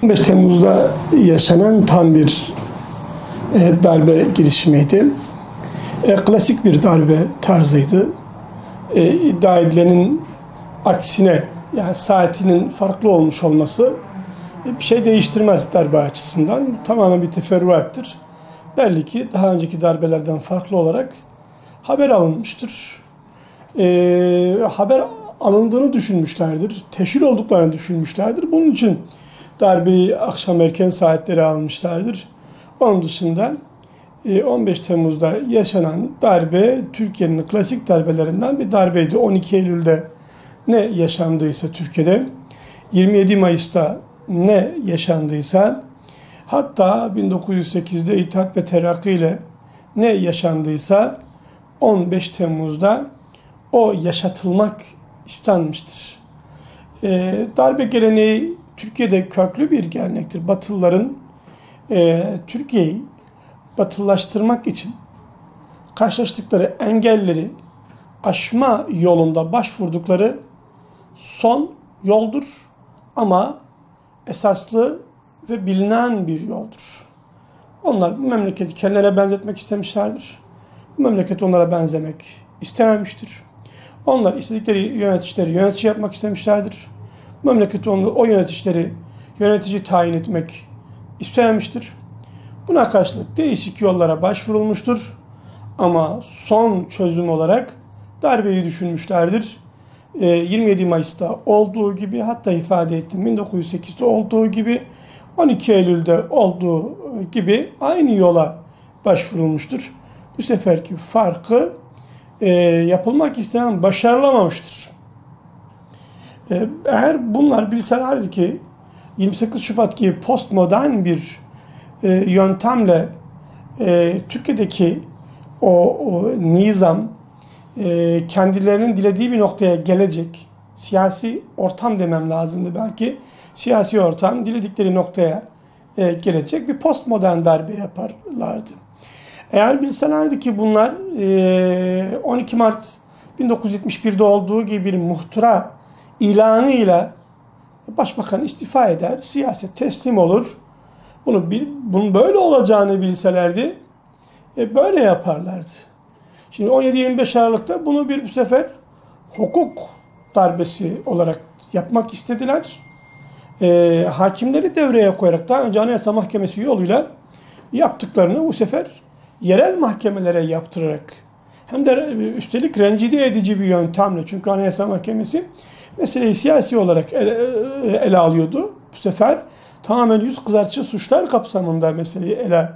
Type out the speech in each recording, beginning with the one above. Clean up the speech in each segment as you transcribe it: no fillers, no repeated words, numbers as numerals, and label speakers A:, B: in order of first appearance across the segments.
A: 15 Temmuz'da yaşanan tam bir darbe girişimiydi. Klasik bir darbe tarzıydı. İddia edilenin aksine, yani saatinin farklı olmuş olması bir şey değiştirmez darbe açısından. Tamamen bir teferruattır. Belli ki daha önceki darbelerden farklı olarak haber alınmıştır. Haber alındığını düşünmüşlerdir. Teşhir olduklarını düşünmüşlerdir. Bunun için darbeyi akşam erken saatlere almışlardır. Onun dışında 15 Temmuz'da yaşanan darbe Türkiye'nin klasik darbelerinden bir darbeydi. 12 Eylül'de ne yaşandıysa Türkiye'de, 27 Mayıs'ta ne yaşandıysa, hatta 1908'de İttihat ve Terakki ile ne yaşandıysa 15 Temmuz'da o yaşatılmak istenmiştir. Darbe geleneği Türkiye'de köklü bir gelenektir. Batılıların Türkiye'yi batılılaştırmak için karşılaştıkları engelleri aşma yolunda başvurdukları son yoldur. Ama esaslı ve bilinen bir yoldur. Onlar bu memleketi kendilerine benzetmek istemişlerdir. Bu memleket onlara benzemek istememiştir. Onlar istedikleri yöneticileri yönetici yapmak istemişlerdir. Bu memleketi o yöneticileri yönetici tayin etmek istememiştir. Buna karşılık değişik yollara başvurulmuştur. Ama son çözüm olarak darbeyi düşünmüşlerdir. 27 Mayıs'ta olduğu gibi, hatta ifade ettim 1908'de olduğu gibi, 12 Eylül'de olduğu gibi aynı yola başvurulmuştur. Bu seferki farkı yapılmak istenen başarılamamıştır. Eğer bunlar bilselerdi ki 28 Şubat gibi postmodern bir yöntemle Türkiye'deki o nizam kendilerinin dilediği bir noktaya gelecek, siyasi ortam demem lazımdı belki, siyasi ortam diledikleri noktaya gelecek bir postmodern darbe yaparlardı. Eğer bilselerdi ki bunlar 12 Mart 1971'de olduğu gibi bir muhtıra ilanıyla Başbakan istifa eder, siyaset teslim olur, bunun böyle olacağını bilselerdi böyle yaparlardı. Şimdi 17-25 Aralık'ta bunu bu sefer hukuk darbesi olarak yapmak istediler. Hakimleri devreye koyarak, daha önce Anayasa Mahkemesi yoluyla yaptıklarını bu sefer yerel mahkemelere yaptırarak, hem de üstelik rencide edici bir yöntemle, çünkü Anayasa Mahkemesi meseleyi siyasi olarak ele alıyordu. Bu sefer tamamen yüz kızartıcı suçlar kapsamında meseleyi ele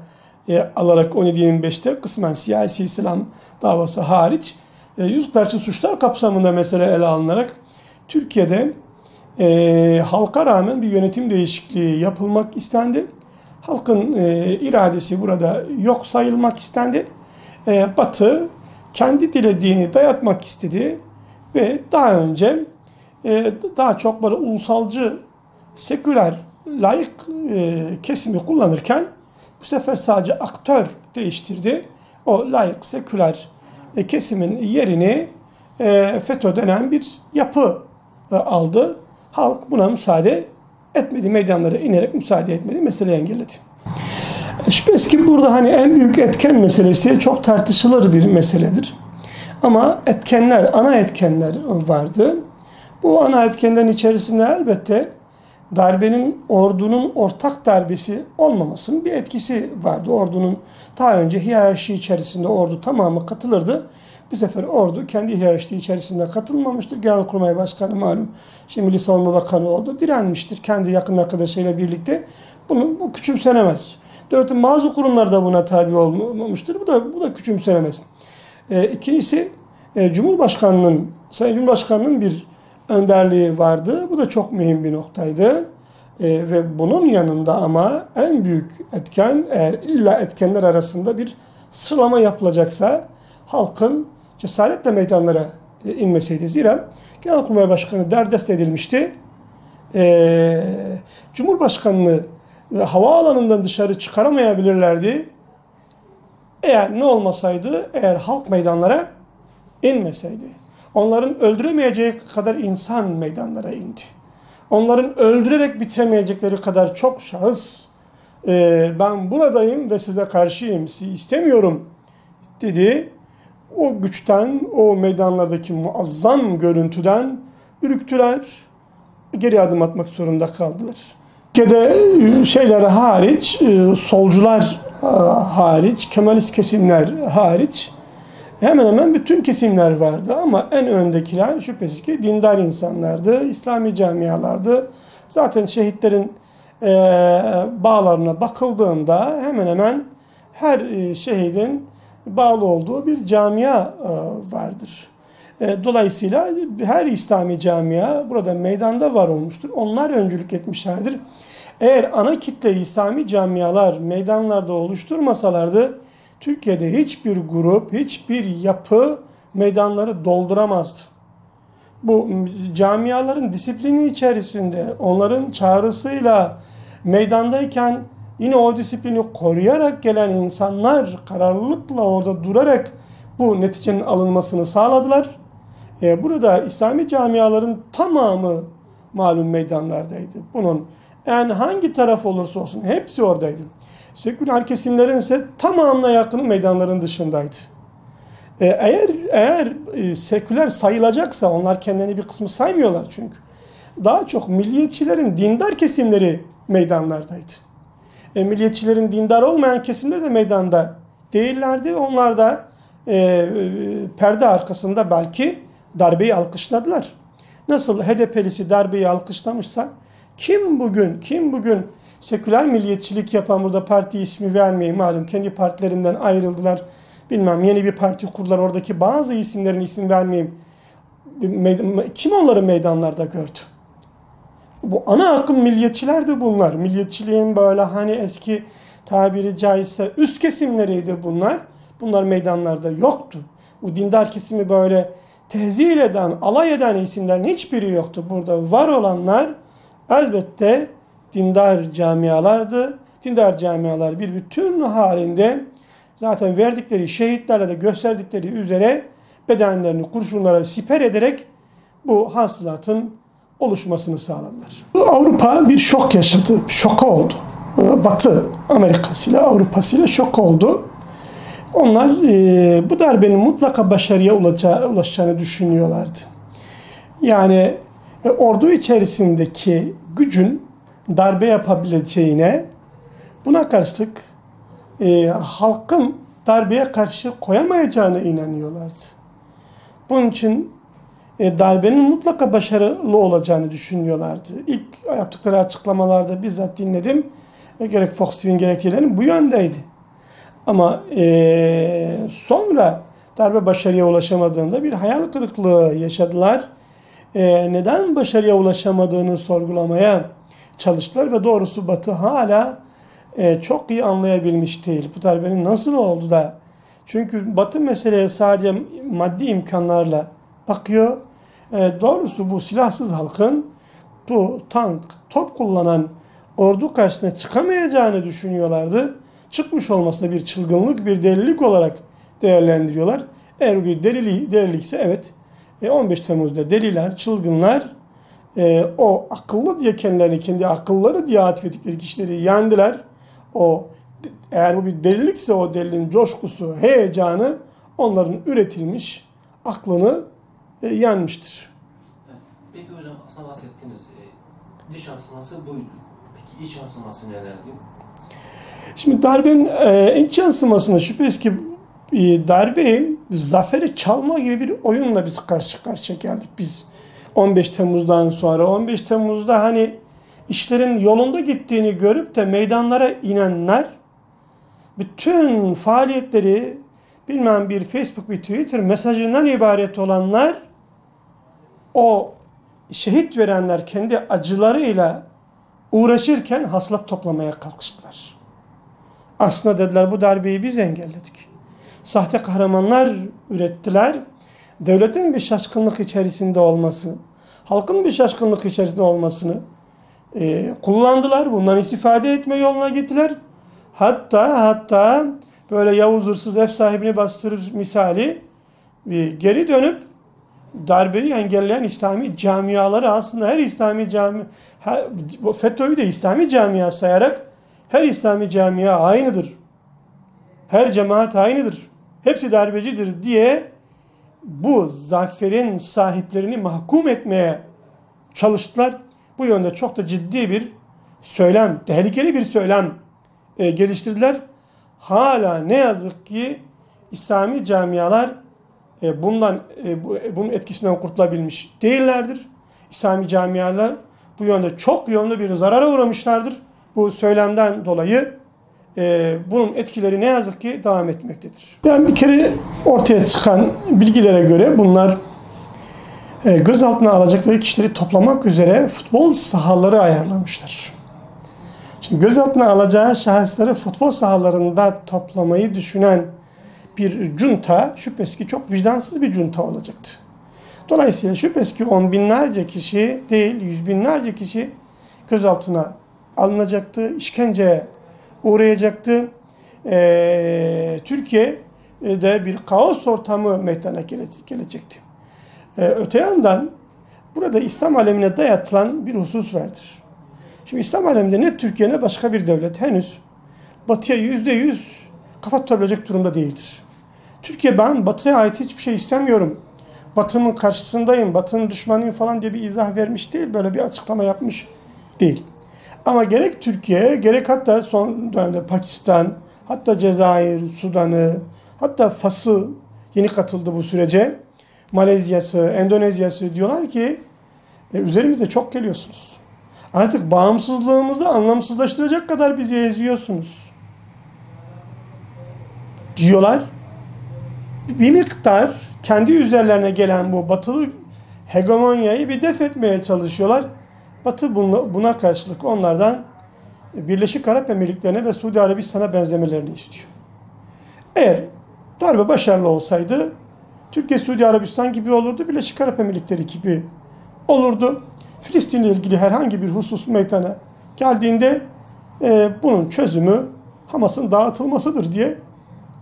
A: alarak 17-25'te kısmen siyasi İslam davası hariç yüz kızartıcı suçlar kapsamında mesele ele alınarak Türkiye'de halka rağmen bir yönetim değişikliği yapılmak istendi. Halkın iradesi burada yok sayılmak istendi. Batı kendi dilediğini dayatmak istedi ve daha önce daha çok böyle ulusalcı, seküler, laik kesimi kullanırken bu sefer sadece aktör değiştirdi. O laik, seküler kesimin yerini FETÖ denen bir yapı aldı. Halk buna müsaade etmedi. Meydanlara inerek müsaade etmedi. Meseleyi engelledi. Şüphesiz ki burada hani en büyük etken meselesi çok tartışılır bir meseledir. Ama etkenler, ana etkenler vardı. Bu ana etkenlerin içerisinde elbette darbenin ordunun ortak darbesi olmamasının bir etkisi vardı. Ordunun daha önce hiyerarşi içerisinde ordu tamamı katılırdı. Bu sefer ordu kendi hiyerarşisi içerisinde katılmamıştır. Genelkurmay Başkanı malum şimdi Milli Savunma Bakanı oldu. Direnmiştir kendi yakın arkadaşıyla birlikte. Bu küçümsenemez. Devletin bazı kurumları da buna tabi olmamıştır. Bu da küçümsenemez. İkincisi Cumhurbaşkanı'nın, Sayın Cumhurbaşkanı'nın bir önderliği vardı. Bu da çok mühim bir noktaydı. Ve bunun yanında ama en büyük etken, eğer illa etkenler arasında bir sıralama yapılacaksa halkın cesaretle meydanlara inmeseydi. Zira Genelkurmay Başkanı derdest edilmişti. Cumhurbaşkanını havaalanından dışarı çıkaramayabilirlerdi. Eğer ne olmasaydı, eğer halk meydanlara inmeseydi. Onların öldüremeyeceği kadar insan meydanlara indi. onların öldürerek bitiremeyecekleri kadar çok şahıs ben buradayım ve size karşıyım, sizi istemiyorum dedi. O güçten, o meydanlardaki muazzam görüntüden ürktüler, geri adım atmak zorunda kaldılar. Türkiye'de şeyler hariç, solcular hariç, Kemalist kesimler hariç hemen hemen bütün kesimler vardı ama en öndekiler şüphesiz ki dindar insanlardı, İslami camialardı. Zaten şehitlerin bağlarına bakıldığında hemen hemen her şehidin bağlı olduğu bir camia vardır. Dolayısıyla her İslami camia burada meydanda var olmuştur. Onlar öncülük etmişlerdir. Eğer ana kitle İslami camialar meydanlarda oluşturmasalardı Türkiye'de hiçbir grup, hiçbir yapı meydanları dolduramazdı. Bu camiaların disiplini içerisinde onların çağrısıyla meydandayken yine o disiplini koruyarak gelen insanlar kararlılıkla orada durarak bu neticenin alınmasını sağladılar. Burada İslami camiaların tamamı malum meydanlardaydı. Bunun hangi taraf olursa olsun hepsi oradaydı. Seküler kesimlerin ise tamamına yakını meydanların dışındaydı. Eğer seküler sayılacaksa onlar kendilerini bir kısmı saymıyorlar çünkü. Daha çok milliyetçilerin dindar kesimleri meydanlardaydı. Milliyetçilerin dindar olmayan kesimleri de meydanda değillerdi. Onlar da perde arkasında belki darbeyi alkışladılar. Nasıl HDP'lisi darbeyi alkışlamışsa kim bugün seküler milliyetçilik yapan, burada parti ismi vermeyeyim malum kendi partilerinden ayrıldılar. Bilmem yeni bir parti kurdular, oradaki bazı isimlerin isim vermeyeyim. Kim onları meydanlarda gördü? Bu ana akım milliyetçilerdi bunlar. Milliyetçiliğin böyle hani eski tabiri caizse üst kesimleriydi bunlar. Bunlar meydanlarda yoktu. Bu dindar kesimi böyle tehzil eden, alay eden isimlerin hiçbiri yoktu. Burada var olanlar elbette dindar camialardı. Dindar camialar bir bütün halinde zaten verdikleri şehitlerle de gösterdikleri üzere bedenlerini kurşunlara siper ederek bu hasılatın oluşmasını sağladılar. Avrupa bir şok yaşadı, şok oldu. Batı Amerika'sıyla, Avrupa'sıyla şok oldu. Onlar bu darbenin mutlaka başarıya ulaşacağını düşünüyorlardı. Yani ordu içerisindeki gücün darbe yapabileceğine, buna karşılık halkın darbeye karşı koyamayacağına inanıyorlardı. Bunun için darbenin mutlaka başarılı olacağını düşünüyorlardı. İlk yaptıkları açıklamalarda bizzat dinledim. Gerek Fox TV'nin gerek diğerlerinin bu yöndeydi. Ama sonra darbe başarıya ulaşamadığında bir hayal kırıklığı yaşadılar. Neden başarıya ulaşamadığını sorgulamaya çalıştılar ve doğrusu Batı hala çok iyi anlayabilmiş değil. Bu darbenin nasıl oldu da? Çünkü Batı meseleye sadece maddi imkanlarla bakıyor. Doğrusu bu silahsız halkın bu tank, top kullanan ordu karşısına çıkamayacağını düşünüyorlardı. Çıkmış olmasına bir çılgınlık, bir delilik olarak değerlendiriyorlar. Eğer bir delilikse evet 15 Temmuz'da deliler, çılgınlar o akıllı diye kendilerini, kendi akılları diye atfettikleri kişileri yendiler. Eğer bu bir delilikse o deliliğin coşkusu, heyecanı onların üretilmiş aklını yenmiştir.
B: Peki hocam aslında bahsettiğiniz dış yansıması buydu. Peki iç yansıması nelerdi?
A: Şimdi darbenin iç yansımasında şüphesiz ki darbeyi zaferi çalma gibi bir oyunla biz karşı karşıya geldik. Biz 15 Temmuz'dan sonra 15 Temmuz'da hani işlerin yolunda gittiğini görüp de meydanlara inenler bütün faaliyetleri bilmem bir Facebook, bir Twitter mesajından ibaret olanlar o şehit verenler kendi acılarıyla uğraşırken hasılat toplamaya kalkıştılar. Aslında dediler bu darbeyi biz engelledik. Sahte kahramanlar ürettiler. Devletin bir şaşkınlık içerisinde olması, halkın bir şaşkınlık içerisinde olmasını kullandılar. Bundan istifade etme yoluna gittiler. Hatta böyle Yavuz hırsız ev sahibini bastırır misali geri dönüp darbeyi engelleyen İslami camiaları aslında her İslami FETÖ'yü de İslami camia sayarak her İslami camia aynıdır. Her cemaat aynıdır. Hepsi darbecidir diye bu zaferin sahiplerini mahkum etmeye çalıştılar. Bu yönde çok da ciddi bir söylem, tehlikeli bir söylem geliştirdiler. Hala ne yazık ki İslami camialar bunun etkisinden kurtulabilmiş değillerdir. İslami camialar bu yönde çok yönlü bir zarara uğramışlardır. Bu söylemden dolayı bunun etkileri ne yazık ki devam etmektedir. Yani bir kere ortaya çıkan bilgilere göre bunlar gözaltına alacakları kişileri toplamak üzere futbol sahaları ayarlamışlar. Şimdi gözaltına alacağı şahısları futbol sahalarında toplamayı düşünen bir junta şüphesiz ki çok vicdansız bir junta olacaktı. Dolayısıyla şüphesiz ki on binlerce kişi değil, yüz binlerce kişi gözaltına alınacaktı, işkenceye uğrayacaktı. Türkiye'de bir kaos ortamı meydana gelecekti. Öte yandan burada İslam alemine dayatılan bir husus vardır. Şimdi İslam aleminde ne Türkiye ne başka bir devlet henüz Batı'ya %100 kafa tutabilecek durumda değildir. Türkiye ben Batı'ya ait hiçbir şey istemiyorum, Batı'nın karşısındayım, Batı'nın düşmanıyım falan diye bir izah vermiş değil, böyle bir açıklama yapmış değil. Ama gerek Türkiye, gerek hatta son dönemde Pakistan, hatta Cezayir, Sudan'ı, hatta Fas'ı yeni katıldı bu sürece. Malezya'sı, Endonezya'sı diyorlar ki üzerimizde çok geliyorsunuz. Artık bağımsızlığımızı anlamsızlaştıracak kadar bizi eziyorsunuz diyorlar. Bir miktar kendi üzerlerine gelen bu batılı hegemonyayı bir def etmeye çalışıyorlar. Batı buna karşılık onlardan Birleşik Arap Emirlikleri'ne ve Suudi Arabistan'a benzemelerini istiyor. Eğer darbe başarılı olsaydı Türkiye, Suudi Arabistan gibi olurdu, Birleşik Arap Emirlikleri gibi olurdu. Filistin'le ilgili herhangi bir husus meydana geldiğinde bunun çözümü Hamas'ın dağıtılmasıdır diye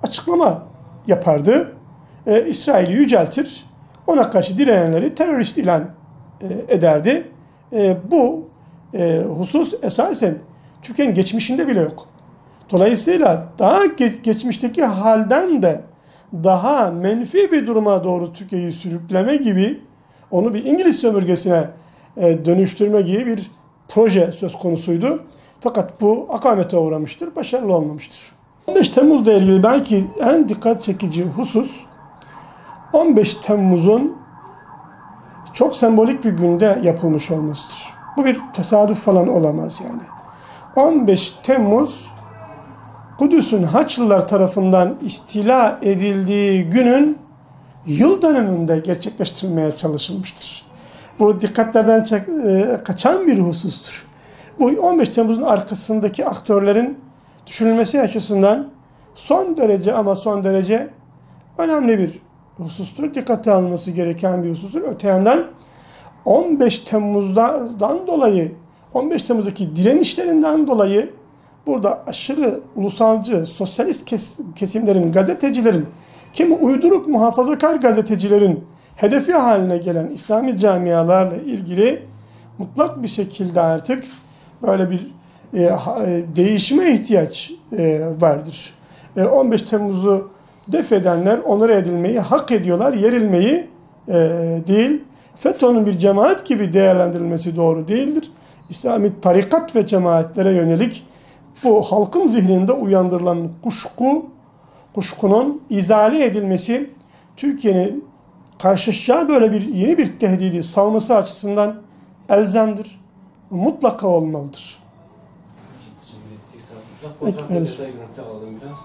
A: açıklama yapardı. İsrail'i yüceltir, ona karşı direnenleri terörist ilan ederdi. Bu husus esasen Türkiye'nin geçmişinde bile yok. Dolayısıyla daha geçmişteki halden de daha menfi bir duruma doğru Türkiye'yi sürükleme gibi, onu bir İngiliz sömürgesine dönüştürme gibi bir proje söz konusuydu. Fakat bu akamete uğramıştır, başarılı olmamıştır. 15 Temmuz'la ilgili belki en dikkat çekici husus, 15 Temmuz'un çok sembolik bir günde yapılmış olmasıdır. Bu bir tesadüf falan olamaz yani. 15 Temmuz, Kudüs'ün Haçlılar tarafından istila edildiği günün yıl dönümünde gerçekleştirilmeye çalışılmıştır. Bu dikkatlerden kaçan bir husustur. Bu 15 Temmuz'un arkasındaki aktörlerin düşünülmesi açısından son derece önemli bir husustur. Dikkate alınması gereken bir husustur. Öte yandan 15 Temmuz'dan dolayı, 15 Temmuz'daki direnişlerinden dolayı burada aşırı ulusalcı, sosyalist kesimlerin, gazetecilerin, kimi uyduruk muhafazakar gazetecilerin hedefi haline gelen İslami camialarla ilgili mutlak bir şekilde artık böyle bir değişime ihtiyaç vardır. 15 Temmuz'u def edenler onur edilmeyi hak ediyorlar, yerilmeyi değil. FETÖ'nün bir cemaat gibi değerlendirilmesi doğru değildir. İslami tarikat ve cemaatlere yönelik bu halkın zihninde uyandırılan kuşkunun izale edilmesi, Türkiye'nin karşılaşacağı böyle bir yeni bir tehdidi savması açısından elzemdir. Mutlaka olmalıdır.
B: Fotoğraf detay görüntü alalım biraz.